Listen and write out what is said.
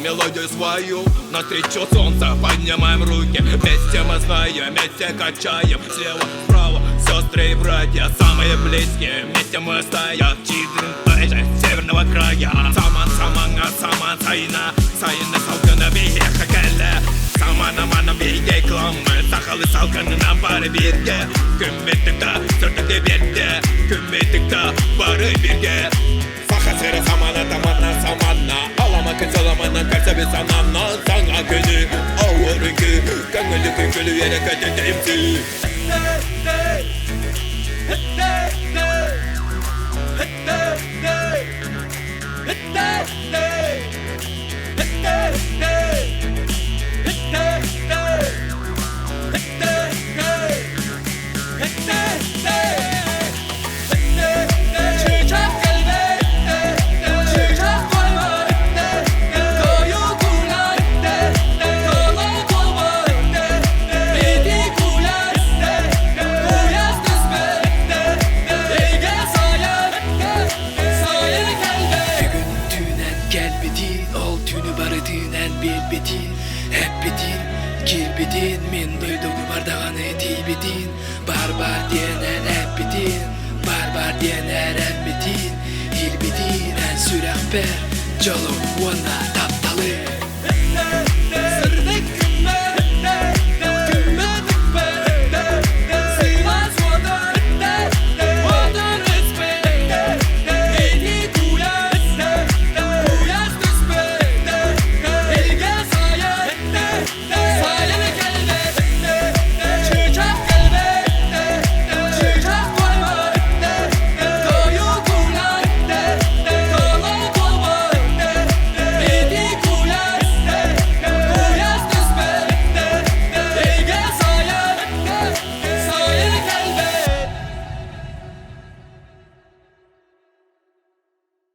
мелодию свою. Навстречу солнца поднимаем руки. Вместе мы знаем, вместе качаем. Слева, справа, сестры и братья, самые близкие. Вместе мы стоят, чидрин, северного края. Саман, саманга, саман, сайна. Сайна салкını bir hakelle. Samana mana birge klanmı. Sakalı salkanına bari birge. Kümmettikta, sırtıkta birge. Kümmettikta, bari birge. Sakasırı samana tamana samana. Alama kısalamana karsa bir sanana. Sana günü ağır ki. Kanılı kükülü yere kaçacağım. Bilbidin, hep bidin, kilbidin. Min duydum bardağını tilbidin. Barbar diyener hep bidin, barbar diyener hep bidin. Hilbidin en sürahber, jolum wana taptalı.